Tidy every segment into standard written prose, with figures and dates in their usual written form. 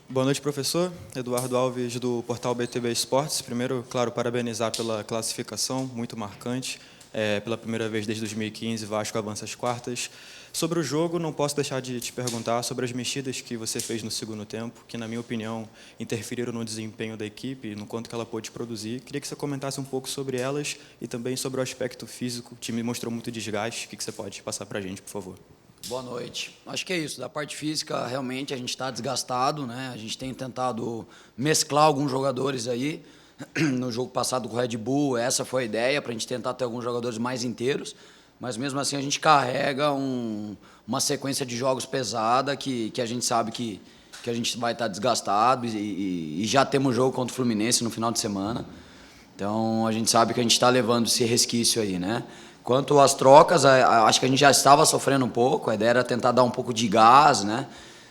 Boa noite, professor. Eduardo Alves, do portal BTB Esportes. Primeiro, claro, parabenizar pela classificação, muito marcante. Pela primeira vez desde 2015, Vasco avança às quartas. Sobre o jogo, não posso deixar de te perguntar sobre as mexidas que você fez no segundo tempo, que, na minha opinião, interferiram no desempenho da equipe, no quanto que ela pôde produzir. Queria que você comentasse um pouco sobre elas e também sobre o aspecto físico. O time mostrou muito desgaste. O que você pode passar para a gente, por favor? Boa noite. Acho que é isso. Da parte física, realmente, a gente está desgastado, né? A gente tem tentado mesclar alguns jogadores aí. No jogo passado com o Red Bull, essa foi a ideia, para a gente tentar ter alguns jogadores mais inteiros. Mas, mesmo assim, a gente carrega uma sequência de jogos pesada que a gente sabe que a gente vai estar desgastado e já temos jogo contra o Fluminense no final de semana. Então, a gente sabe que a gente está levando esse resquício aí, né? Quanto às trocas, acho que a gente já estava sofrendo um pouco, a ideia era tentar dar um pouco de gás, né?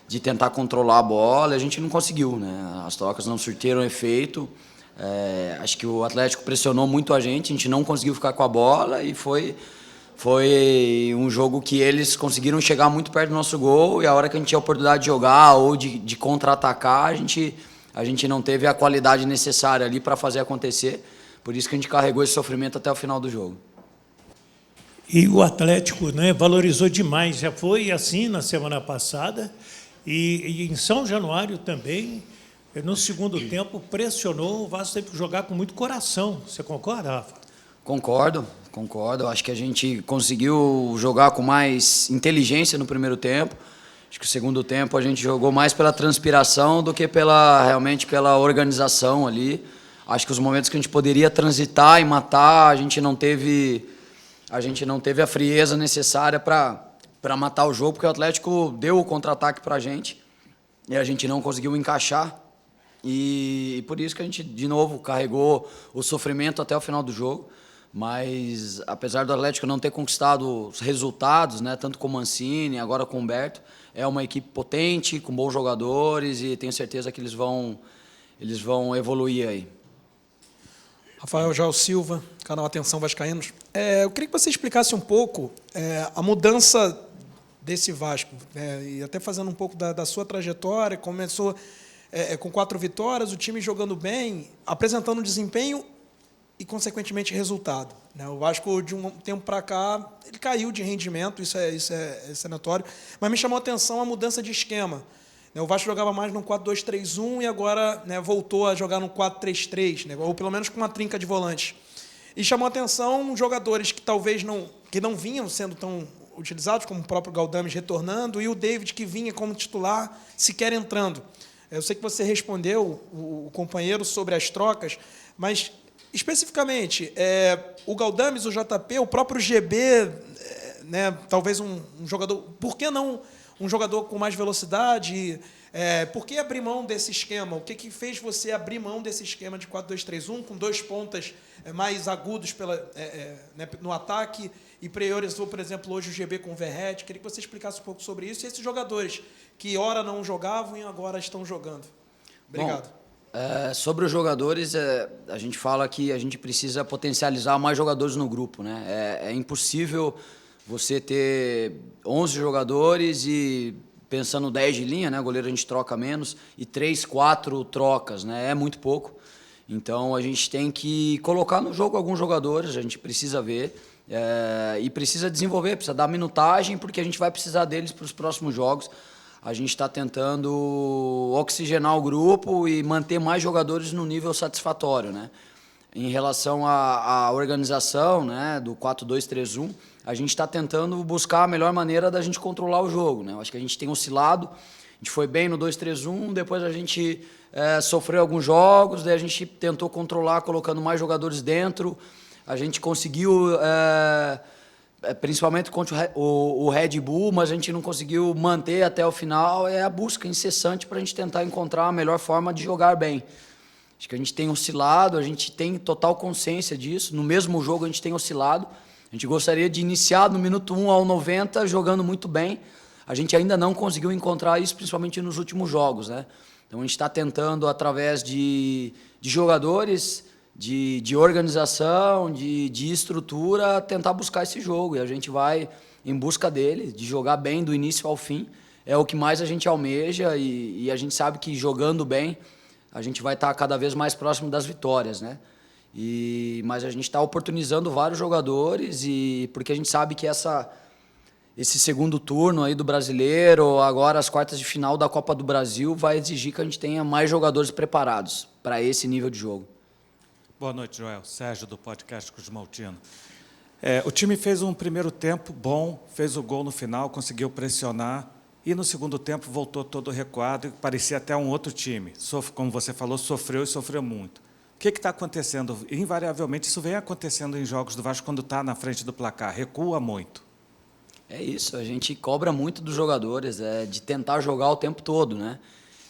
De tentar controlar a bola, e a gente não conseguiu, né? As trocas não surtiram efeito, acho que o Atlético pressionou muito a gente não conseguiu ficar com a bola e foi um jogo que eles conseguiram chegar muito perto do nosso gol e a hora que a gente tinha a oportunidade de jogar ou de contra-atacar, a gente não teve a qualidade necessária ali para fazer acontecer, por isso que a gente carregou esse sofrimento até o final do jogo. E o Atlético, né, valorizou demais, já foi assim na semana passada, e em São Januário também, no segundo tempo, pressionou, o Vasco teve que jogar com muito coração. Você concorda, Rafa? Concordo. Acho que a gente conseguiu jogar com mais inteligência no primeiro tempo. Acho que o segundo tempo a gente jogou mais pela transpiração do que realmente pela organização ali. Acho que os momentos que a gente poderia transitar e matar, a gente não teve a frieza necessária para matar o jogo, porque o Atlético deu o contra-ataque para a gente e a gente não conseguiu encaixar. E por isso que a gente, de novo, carregou o sofrimento até o final do jogo. Mas, apesar do Atlético não ter conquistado os resultados, né, tanto com o Mancini, agora com o Humberto, é uma equipe potente, com bons jogadores e tenho certeza que eles vão evoluir aí. Rafael João Silva, canal Atenção Vascaínos. Eu queria que você explicasse um pouco a mudança desse Vasco, e até fazendo um pouco da sua trajetória. Começou com 4 vitórias, o time jogando bem, apresentando desempenho e, consequentemente, resultado. O Vasco, de um tempo para cá, ele caiu de rendimento, isso é notório, mas me chamou a atenção a mudança de esquema. O Vasco jogava mais no 4-2-3-1 e agora voltou a jogar no 4-3-3, ou pelo menos com uma trinca de volantes. E chamou a atenção jogadores que talvez não vinham sendo tão utilizados, como o próprio Galdames retornando, e o David, que vinha como titular, sequer entrando. Eu sei que você respondeu o companheiro sobre as trocas, mas, especificamente, o Galdames, o JP, o próprio GB, talvez um jogador... Por que não um jogador com mais velocidade? Por que abrir mão desse esquema? O que fez você abrir mão desse esquema de 4-2-3-1, com 2 pontas mais agudos no ataque, e priorizou, por exemplo, hoje o GB com o Verratti? Queria que você explicasse um pouco sobre isso, e esses jogadores que ora não jogavam e agora estão jogando. Obrigado. Bom, sobre os jogadores, a gente fala que a gente precisa potencializar mais jogadores no grupo, né? É impossível você ter 11 jogadores e pensando 10 de linha, né? O goleiro a gente troca menos, e 3, 4 trocas, né? É muito pouco. Então a gente tem que colocar no jogo alguns jogadores, a gente precisa ver e precisa desenvolver, precisa dar minutagem, porque a gente vai precisar deles para os próximos jogos. A gente está tentando oxigenar o grupo e manter mais jogadores no nível satisfatório, né? Em relação à organização, né, do 4-2-3-1, a gente está tentando buscar a melhor maneira da gente controlar o jogo, né? Eu acho que a gente tem oscilado, a gente foi bem no 2-3-1, depois a gente sofreu alguns jogos, daí a gente tentou controlar colocando mais jogadores dentro, a gente conseguiu, principalmente contra o Red Bull, mas a gente não conseguiu manter até o final. É a busca incessante para a gente tentar encontrar a melhor forma de jogar bem. Acho que a gente tem oscilado, a gente tem total consciência disso. No mesmo jogo a gente tem oscilado. A gente gostaria de iniciar no minuto 1 ao 90 jogando muito bem. A gente ainda não conseguiu encontrar isso, principalmente nos últimos jogos, né? Então a gente está tentando, através de jogadores, de organização, de estrutura, tentar buscar esse jogo. E a gente vai em busca dele, de jogar bem do início ao fim. é o que mais a gente almeja e a gente sabe que jogando bem a gente vai estar cada vez mais próximo das vitórias, né? Mas a gente está oportunizando vários jogadores porque a gente sabe que esse segundo turno aí do Brasileiro, agora as quartas de final da Copa do Brasil, vai exigir que a gente tenha mais jogadores preparados para esse nível de jogo. Boa noite, Joel. Sérgio, do podcast Cosmaltino. O time fez um primeiro tempo bom, fez o gol no final, conseguiu pressionar, e no segundo tempo voltou todo recuado e parecia até um outro time. Como você falou, sofreu e sofreu muito. O que está acontecendo? Invariavelmente, isso vem acontecendo em jogos do Vasco quando está na frente do placar, recua muito. É isso, a gente cobra muito dos jogadores, de tentar jogar o tempo todo, né?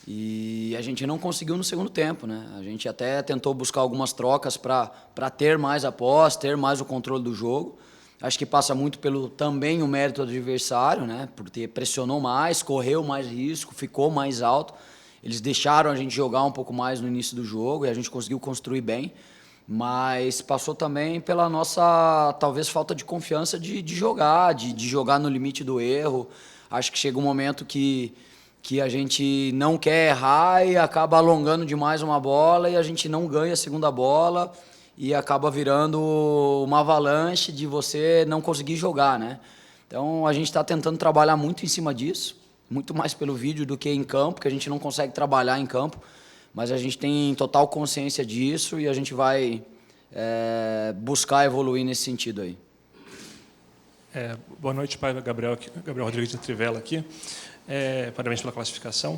E a gente não conseguiu no segundo tempo, né? A gente até tentou buscar algumas trocas para ter mais a posse, ter mais o controle do jogo. Acho que passa muito pelo também o mérito do adversário, né? Porque pressionou mais, correu mais risco, ficou mais alto. Eles deixaram a gente jogar um pouco mais no início do jogo e a gente conseguiu construir bem. Mas passou também pela nossa, talvez, falta de confiança de jogar, de jogar no limite do erro. Acho que chega um momento que a gente não quer errar e acaba alongando demais uma bola e a gente não ganha a segunda bola e acaba virando uma avalanche de você não conseguir jogar, né? Então, a gente está tentando trabalhar muito em cima disso, muito mais pelo vídeo do que em campo, que a gente não consegue trabalhar em campo, mas a gente tem total consciência disso e a gente vai buscar evoluir nesse sentido aí. Boa noite, pai Gabriel Rodrigues de Trivela aqui. Parabéns pela classificação.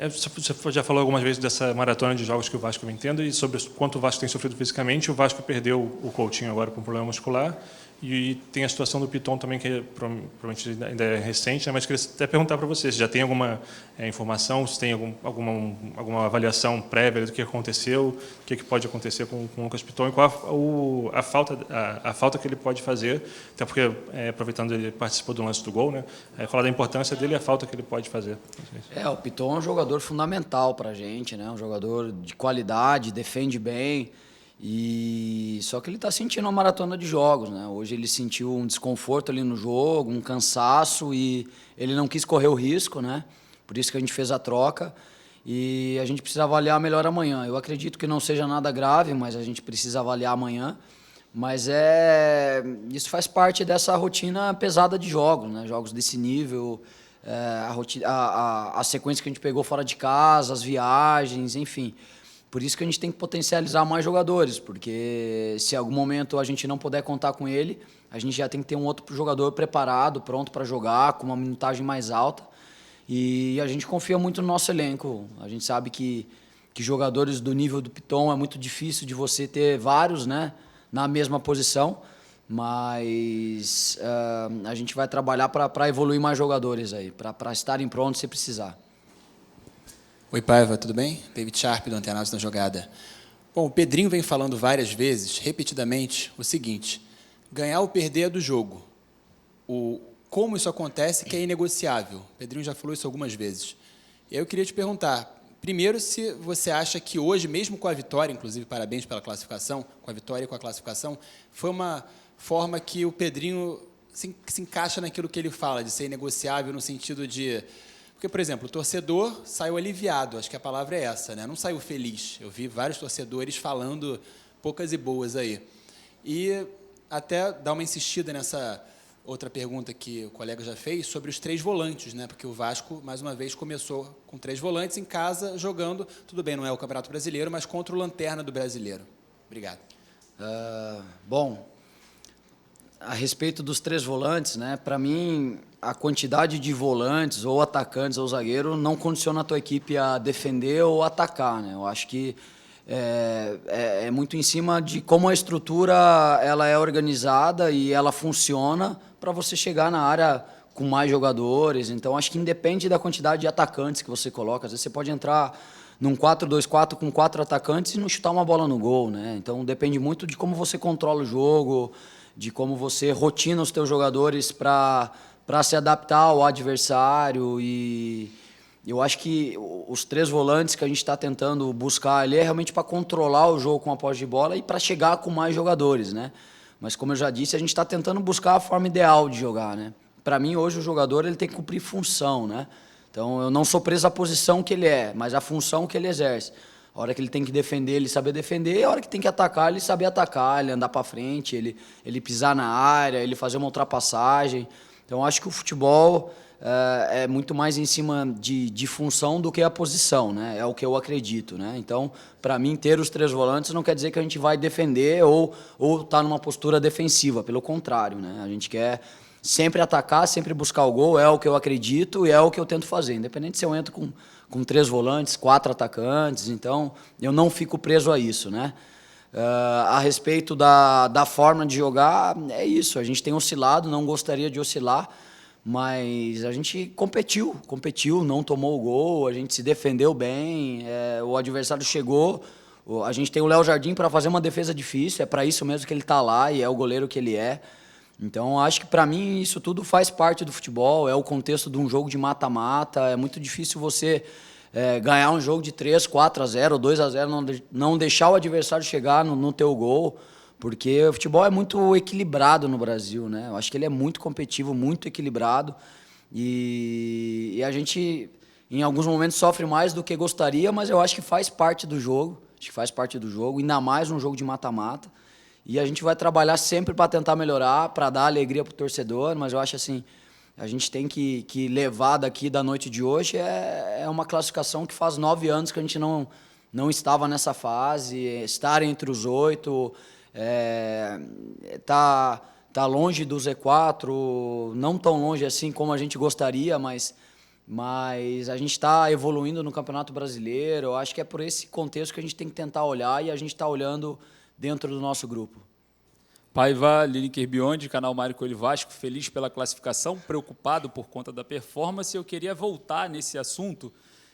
Você já falou algumas vezes dessa maratona de jogos que o Vasco vem tendo e sobre quanto o Vasco tem sofrido fisicamente. O Vasco perdeu o Coutinho agora com um problema muscular e tem a situação do Piton também, que provavelmente ainda é recente, né? Mas queria até perguntar para você se já tem alguma informação, se tem alguma avaliação prévia do que aconteceu, o que pode acontecer com o Lucas Piton e qual a falta que ele pode fazer, até porque, aproveitando, ele participou do lance do gol, né? Falar da importância dele e a falta que ele pode fazer. O Piton é um jogador fundamental para a gente, né? Um jogador de qualidade, defende bem. Só que ele está sentindo uma maratona de jogos, né? Hoje ele sentiu um desconforto ali no jogo, um cansaço e ele não quis correr o risco, né? Por isso que a gente fez a troca e a gente precisa avaliar melhor amanhã. Eu acredito que não seja nada grave, mas a gente precisa avaliar amanhã. Mas isso faz parte dessa rotina pesada de jogos, né? Jogos desse nível, a sequência que a gente pegou fora de casa, as viagens, enfim. Por isso que a gente tem que potencializar mais jogadores, porque se em algum momento a gente não puder contar com ele, a gente já tem que ter um outro jogador preparado, pronto para jogar, com uma minutagem mais alta. E a gente confia muito no nosso elenco. A gente sabe que jogadores do nível do Piton é muito difícil de você ter vários, né, na mesma posição, mas a gente vai trabalhar para evoluir mais jogadores aí, para estarem prontos se precisar. Oi, Paiva, tudo bem? David Sharp, do Antenados na Jogada. Bom, o Pedrinho vem falando várias vezes, repetidamente, o seguinte: ganhar ou perder é do jogo. Como isso acontece, que é inegociável. O Pedrinho já falou isso algumas vezes. E aí eu queria te perguntar, primeiro, se você acha que hoje, mesmo com a vitória, inclusive parabéns pela classificação, com a vitória e com a classificação, foi uma forma que o Pedrinho se encaixa naquilo que ele fala, de ser inegociável no sentido de... Porque, por exemplo, o torcedor saiu aliviado, acho que a palavra é essa, né? Não saiu feliz. Eu vi vários torcedores falando poucas e boas aí. E até dar uma insistida nessa outra pergunta que o colega já fez sobre os 3 volantes, né? Porque o Vasco, mais uma vez, começou com 3 volantes em casa, jogando, tudo bem, não é o Campeonato Brasileiro, mas contra o Lanterna do Brasileiro. Obrigado. Bom, a respeito dos 3 volantes, né? Para mim, a quantidade de volantes, ou atacantes, ou zagueiro, não condiciona a tua equipe a defender ou atacar, né? Eu acho que é muito em cima de como a estrutura ela é organizada e ela funciona para você chegar na área com mais jogadores. Então, acho que independe da quantidade de atacantes que você coloca. Às vezes você pode entrar num 4-2-4 com 4 atacantes e não chutar uma bola no gol, né? Então, depende muito de como você controla o jogo, de como você rotina os teus jogadores para se adaptar ao adversário. E eu acho que os 3 volantes que a gente está tentando buscar ali é realmente para controlar o jogo com a posse de bola e para chegar com mais jogadores, né? Mas, como eu já disse, a gente está tentando buscar a forma ideal de jogar, né? Para mim, hoje, o jogador ele tem que cumprir função, né? Então, eu não sou preso à posição que ele é, mas à função que ele exerce. A hora que ele tem que defender, ele saber defender. A hora que tem que atacar, ele saber atacar, ele andar para frente, ele pisar na área, ele fazer uma ultrapassagem. Então, acho que o futebol é muito mais em cima de função do que a posição, né? É o que eu acredito, né? Então, para mim, ter os 3 volantes não quer dizer que a gente vai defender ou tá numa postura defensiva. Pelo contrário, né? A gente quer sempre atacar, sempre buscar o gol. É o que eu acredito e é o que eu tento fazer. Independente se eu entro com 3 volantes, 4 atacantes, então eu não fico preso a isso, né? A respeito da forma de jogar, é isso. A gente tem oscilado, não gostaria de oscilar, mas a gente competiu, não tomou o gol, a gente se defendeu bem, o adversário chegou, a gente tem o Léo Jardim para fazer uma defesa difícil, é para isso mesmo que ele está lá e é o goleiro que ele é. Então, acho que para mim isso tudo faz parte do futebol, é o contexto de um jogo de mata-mata, é muito difícil você ganhar um jogo de 3, 4-0, 2-0, não deixar o adversário chegar no teu gol, porque o futebol é muito equilibrado no Brasil, né? Eu acho que ele é muito competitivo, muito equilibrado, e a gente, em alguns momentos, sofre mais do que gostaria, mas eu acho que faz parte do jogo, ainda mais um jogo de mata-mata, e a gente vai trabalhar sempre para tentar melhorar, para dar alegria para o torcedor, mas eu acho assim, a gente tem que levar daqui da noite de hoje é uma classificação que faz 9 anos que a gente não estava nessa fase, estar entre os 8, tá longe do Z4, não tão longe assim como a gente gostaria, mas a gente está evoluindo no Campeonato Brasileiro. Eu acho que é por esse contexto que a gente tem que tentar olhar e a gente está olhando dentro do nosso grupo. Paiva, Lineker Beyond, canal Mário Coelho Vasco, feliz pela classificação, preocupado por conta da performance. Eu queria voltar nesse assunto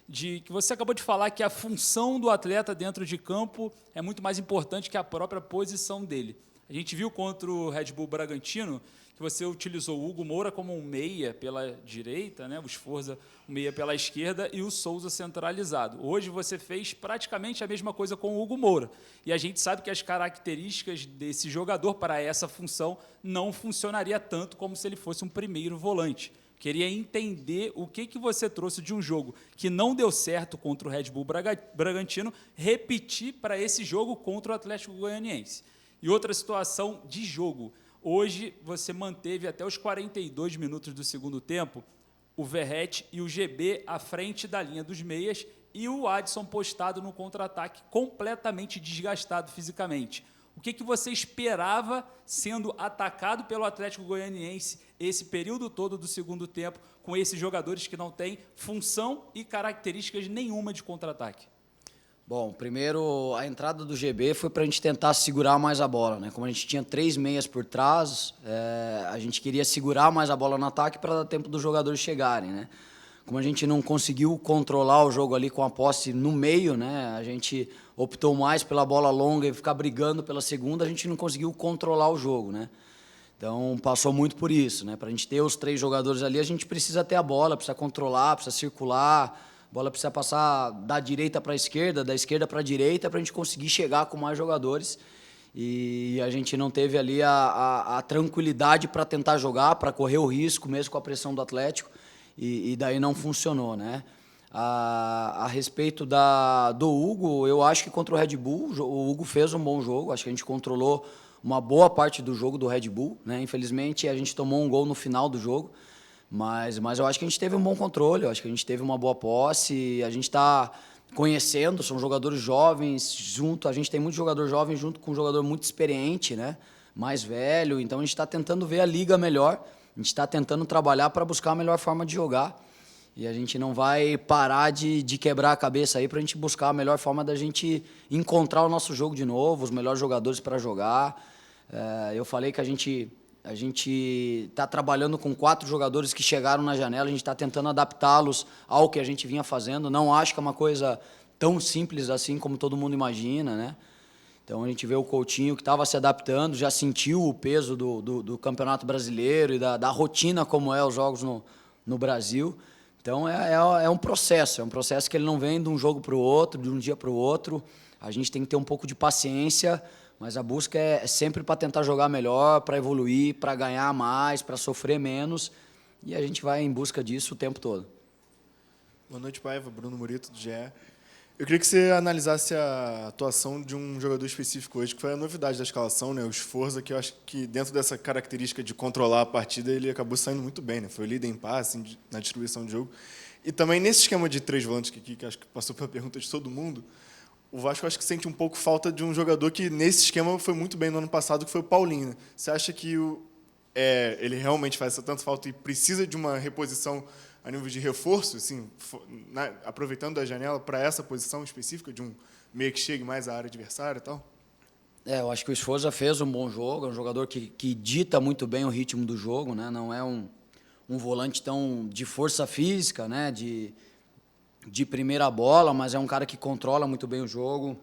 de que você acabou de falar que a função do atleta dentro de campo é muito mais importante que a própria posição dele. A gente viu contra o Red Bull Bragantino que você utilizou o Hugo Moura como um meia pela direita, né? O Sforza um meia pela esquerda e o Souza centralizado. Hoje você fez praticamente a mesma coisa com o Hugo Moura. E a gente sabe que as características desse jogador para essa função não funcionaria tanto como se ele fosse um primeiro volante. Queria entender o que você trouxe de um jogo que não deu certo contra o Red Bull Bragantino, repetir para esse jogo contra o Atlético Goianiense. E outra situação de jogo. Hoje você manteve até os 42 minutos do segundo tempo o Verratti e o GB à frente da linha dos meias e o Adson postado no contra-ataque, completamente desgastado fisicamente. O que você esperava sendo atacado pelo Atlético Goianiense esse período todo do segundo tempo, com esses jogadores que não têm função e características nenhuma de contra-ataque? Bom, primeiro, a entrada do GB foi para a gente tentar segurar mais a bola, né? Como a gente tinha 3 meias por trás, a gente queria segurar mais a bola no ataque para dar tempo dos jogadores chegarem, né? Como a gente não conseguiu controlar o jogo ali com a posse no meio, né? A gente optou mais pela bola longa e ficar brigando pela segunda, a gente não conseguiu controlar o jogo, né? Então, passou muito por isso, né? Para a gente ter os 3 jogadores ali, a gente precisa ter a bola, precisa controlar, precisa circular, a bola precisa passar da direita para a esquerda, da esquerda para a direita, para a gente conseguir chegar com mais jogadores. E a gente não teve ali a tranquilidade para tentar jogar, para correr o risco, mesmo com a pressão do Atlético, e daí não funcionou, né? A respeito do Hugo, eu acho que contra o Red Bull, o Hugo fez um bom jogo, acho que a gente controlou uma boa parte do jogo do Red Bull, né? Infelizmente, a gente tomou um gol no final do jogo, mas eu acho que a gente teve um bom controle, eu acho que a gente teve uma boa posse, a gente está conhecendo, são jogadores jovens junto, a gente tem muito jogador jovem junto com um jogador muito experiente, né? Mais velho, então a gente está tentando ver a liga melhor, a gente está tentando trabalhar para buscar a melhor forma de jogar, e a gente não vai parar de quebrar a cabeça aí para a gente buscar a melhor forma da gente encontrar o nosso jogo de novo, os melhores jogadores para jogar. Eu falei que a gente está trabalhando com 4 jogadores que chegaram na janela, a gente está tentando adaptá-los ao que a gente vinha fazendo. Não acho que é uma coisa tão simples assim como todo mundo imagina, né? Então a gente vê o Coutinho que estava se adaptando, já sentiu o peso do Campeonato Brasileiro e da rotina como os jogos no Brasil. Então é um processo que ele não vem de um jogo para o outro, de um dia para o outro. A gente tem que ter um pouco de paciência, mas a busca é sempre para tentar jogar melhor, para evoluir, para ganhar mais, para sofrer menos, e a gente vai em busca disso o tempo todo. Boa noite, Paiva. Bruno Murito, do GE. Eu queria que você analisasse a atuação de um jogador específico hoje, que foi a novidade da escalação, né? O Sforza, que eu acho que dentro dessa característica de controlar a partida, ele acabou saindo muito bem, né? Foi o líder em passe, na distribuição de jogo. E também nesse esquema de 3 volantes, que acho que passou pela pergunta de todo mundo, o Vasco acho que sente um pouco falta de um jogador que nesse esquema foi muito bem no ano passado, que foi o Paulinho, né? Você acha que ele realmente faz tanta falta e precisa de uma reposição a nível de reforço, assim, aproveitando a janela para essa posição específica de um meio que chegue mais à área adversária e tal? Eu acho que o Sforza fez um bom jogo, é um jogador que dita muito bem o ritmo do jogo, né? Não é um volante tão de força física, né? De primeira bola, mas é um cara que controla muito bem o jogo,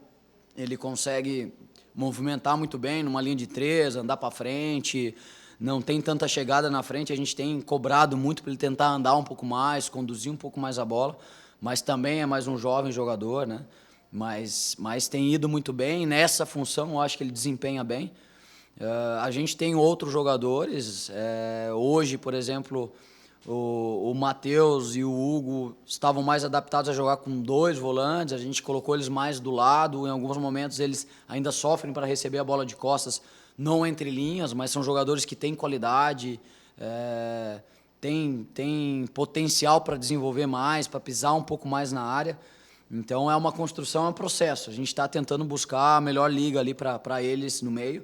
ele consegue movimentar muito bem numa linha de 3, andar para frente, não tem tanta chegada na frente, a gente tem cobrado muito para ele tentar andar um pouco mais, conduzir um pouco mais a bola, mas também é mais um jovem jogador, né? Mas tem ido muito bem, nessa função eu acho que ele desempenha bem. A gente tem outros jogadores, hoje, por exemplo, o Matheus e o Hugo estavam mais adaptados a jogar com 2 volantes, a gente colocou eles mais do lado, em alguns momentos eles ainda sofrem para receber a bola de costas, não entre linhas, mas são jogadores que têm qualidade, têm potencial para desenvolver mais, para pisar um pouco mais na área. Então é uma construção, é um processo. A gente está tentando buscar a melhor liga ali para eles no meio.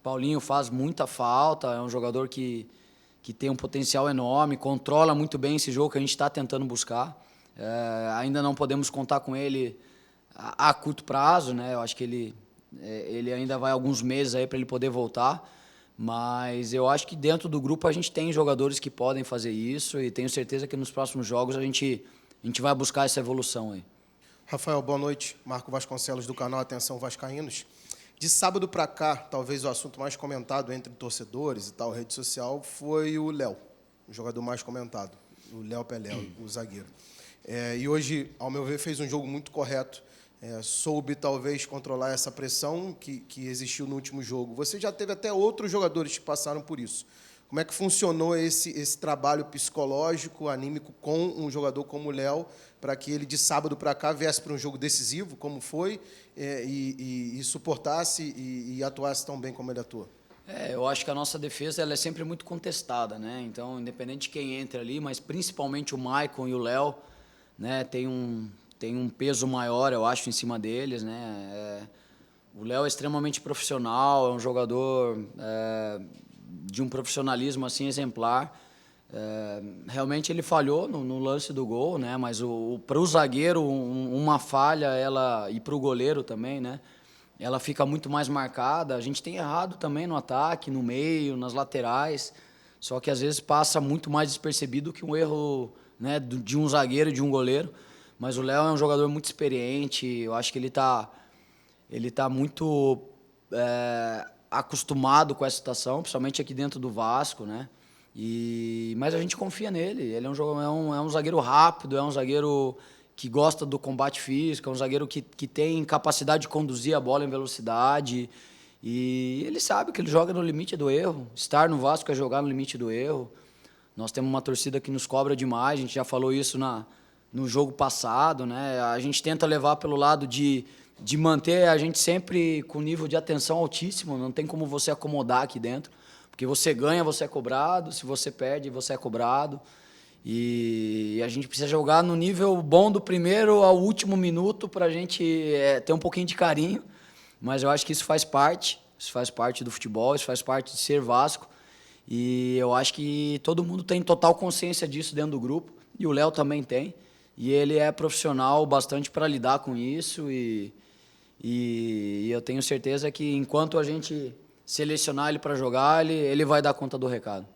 Paulinho faz muita falta, é um jogador que tem um potencial enorme, controla muito bem esse jogo que a gente está tentando buscar. Ainda não podemos contar com ele a curto prazo, né? Eu acho que ele ainda vai alguns meses aí para ele poder voltar, mas eu acho que dentro do grupo a gente tem jogadores que podem fazer isso e tenho certeza que nos próximos jogos a gente vai buscar essa evolução aí. Rafael, boa noite. Marco Vasconcelos, do canal Atenção Vascaínos. De sábado para cá, talvez o assunto mais comentado entre torcedores e tal, rede social, foi o Léo, o jogador mais comentado, o Léo Pelé, o zagueiro. E hoje, ao meu ver, fez um jogo muito correto. Soube, talvez, controlar essa pressão que existiu no último jogo. Você já teve até outros jogadores que passaram por isso. Como é que funcionou esse trabalho psicológico, anímico, com um jogador como o Léo, para que ele, de sábado para cá, viesse para um jogo decisivo, como foi, e suportasse e atuasse tão bem como ele atua? Eu acho que a nossa defesa ela é sempre muito contestada, né? Então, independente de quem entra ali, mas principalmente o Maicon e o Léo, né, tem um peso maior, eu acho, em cima deles, né? O Léo é extremamente profissional, é um jogador de um profissionalismo assim exemplar. Realmente ele falhou no lance do gol, né? Mas para o zagueiro uma falha, e para o goleiro também, né? Ela fica muito mais marcada. A gente tem errado também no ataque, no meio, nas laterais. Só que às vezes passa muito mais despercebido que um erro, né, de um zagueiro e de um goleiro. Mas o Léo é um jogador muito experiente. Eu acho que ele tá muito acostumado com essa situação, principalmente aqui dentro do Vasco, né? Mas a gente confia nele. Ele é um zagueiro rápido, é um zagueiro que gosta do combate físico, é um zagueiro que tem capacidade de conduzir a bola em velocidade. E ele sabe que ele joga no limite do erro. Estar no Vasco é jogar no limite do erro. Nós temos uma torcida que nos cobra demais, a gente já falou isso no jogo passado, né? A gente tenta levar pelo lado de manter a gente sempre com nível de atenção altíssimo, não tem como você acomodar aqui dentro, porque você ganha, você é cobrado, se você perde, você é cobrado, e a gente precisa jogar no nível bom do primeiro ao último minuto para a gente ter um pouquinho de carinho, mas eu acho que isso faz parte do futebol, isso faz parte de ser Vasco, e eu acho que todo mundo tem total consciência disso dentro do grupo, e o Léo também tem, e ele é profissional bastante para lidar com isso, e eu tenho certeza que enquanto a gente selecionar ele para jogar, ele vai dar conta do recado.